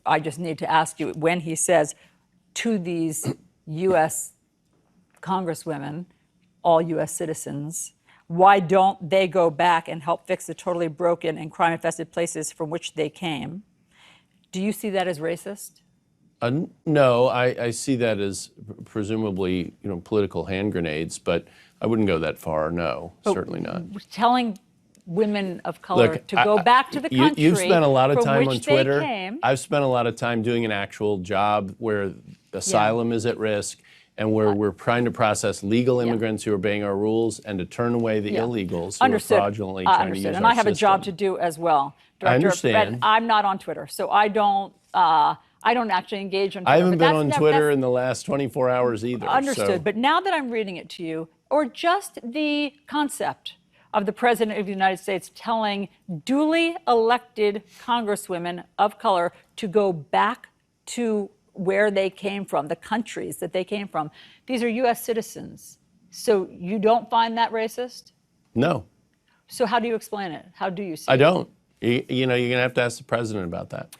I just need to ask you, when he says to these U.S. congresswomen, all U.S. citizens, why don't they go back and help fix the totally broken and crime-infested places from which they came? Do you see that as racist? No, I see that as presumably, political hand grenades, but I wouldn't go that far. No, certainly not. Telling women of color to go back to the country you've spent a lot of time from on which Twitter. they came. I've spent a lot of time doing an actual job where asylum is at risk and where we're trying to process legal immigrants who are obeying our rules and to turn away the illegals who are fraudulently trying to use our system. And I have a job to do as well, Director. I understand. But I'm not on Twitter, so I don't actually engage on Twitter. I haven't been on Twitter in the last 24 hours either. Understood. So. But now that I'm reading it to you, or just the concept of the President of the United States telling duly elected congresswomen of color to go back to where they came from, the countries that they came from. These are U.S. citizens. So you don't find that racist? No. So how do you explain it? How do you see it? I don't. You're going to have to ask the president about that.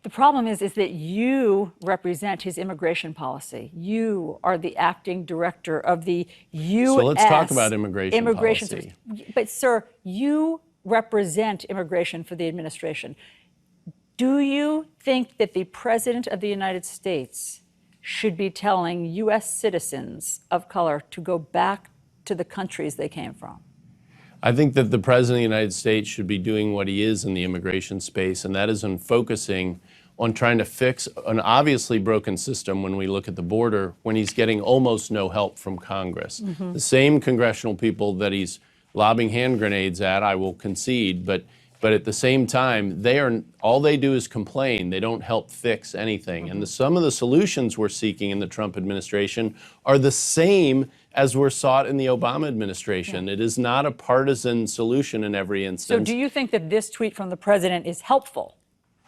The problem is that you represent his immigration policy. You are the acting director of the U.S. So let's talk about immigration policy. But, sir, you represent immigration for the administration. Do you think that the President of the United States should be telling U.S. citizens of color to go back to the countries they came from? I think that the President of the United States should be doing what he is in the immigration space, and that is in focusing on trying to fix an obviously broken system when we look at the border, when he's getting almost no help from Congress. Mm-hmm. The same congressional people that he's lobbing hand grenades at, I will concede, but at the same time, all they do is complain. They don't help fix anything. Mm-hmm. And some of the solutions we're seeking in the Trump administration are the same as were sought in the Obama administration. Yeah. It is not a partisan solution in every instance. So do you think that this tweet from the president is helpful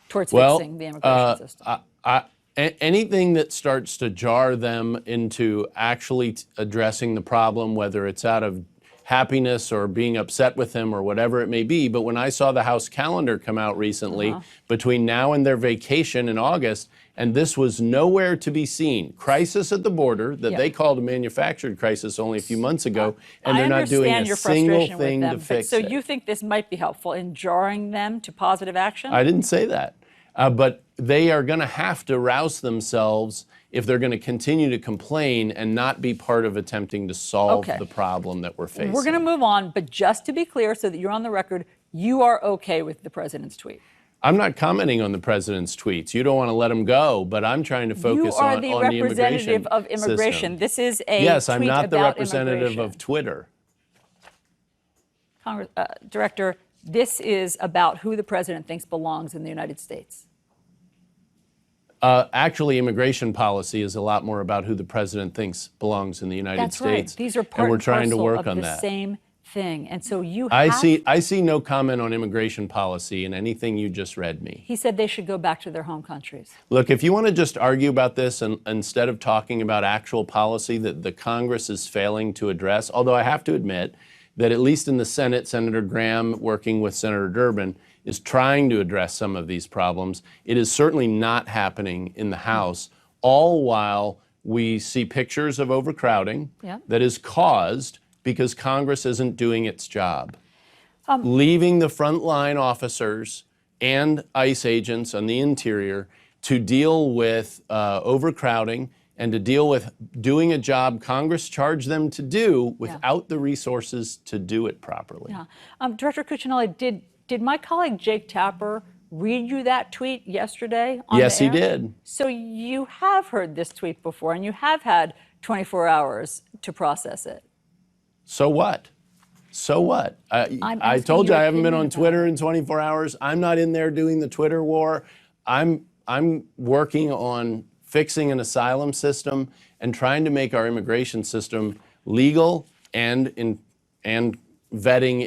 towards fixing the immigration system? Anything that starts to jar them into actually addressing the problem, whether it's out of happiness or being upset with him or whatever it may be. But when I saw the House calendar come out recently, between now and their vacation in August, and this was nowhere to be seen. Crisis at the border that they called a manufactured crisis only a few months ago, and they're not doing a single thing to fix it. So you think this might be helpful in jarring them to positive action? I didn't say that. But they are going to have to rouse themselves if they're going to continue to complain and not be part of attempting to solve the problem that we're facing. We're going to move on, but just to be clear so that you're on the record, you are okay with the president's tweet? I'm not commenting on the president's tweets. You don't want to let him go, but I'm trying to focus on the immigration You are the representative of immigration. System. This is a Yes, tweet I'm not the about representative of Twitter. Director, this is about who the president thinks belongs in the United States. Actually, immigration policy is a lot more about who the president thinks belongs in the United States. That's right. These are part and we're trying to work of on the that. Same thing. And so you I see no comment on immigration policy in anything you just read me. He said they should go back to their home countries. Look, if you want to just argue about this and instead of talking about actual policy that the Congress is failing to address, although I have to admit that at least in the Senate, Senator Graham, working with Senator Durbin, is trying to address some of these problems. It is certainly not happening in the House, all while we see pictures of overcrowding that is caused because Congress isn't doing its job. Leaving the frontline officers and ICE agents on the interior to deal with overcrowding and to deal with doing a job Congress charged them to do without the resources to do it properly. Director Cuccinelli, did my colleague Jake Tapper read you that tweet yesterday on Yes, the air? he did. So you have heard this tweet before and you have had 24 hours to process it. So what? So what? I told you I haven't been on Twitter in 24 hours. I'm not in there doing the Twitter war. I'm working on fixing an asylum system and trying to make our immigration system legal and vetting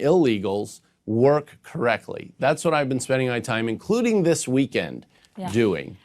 illegals work correctly. That's what I've been spending my time, including this weekend, doing.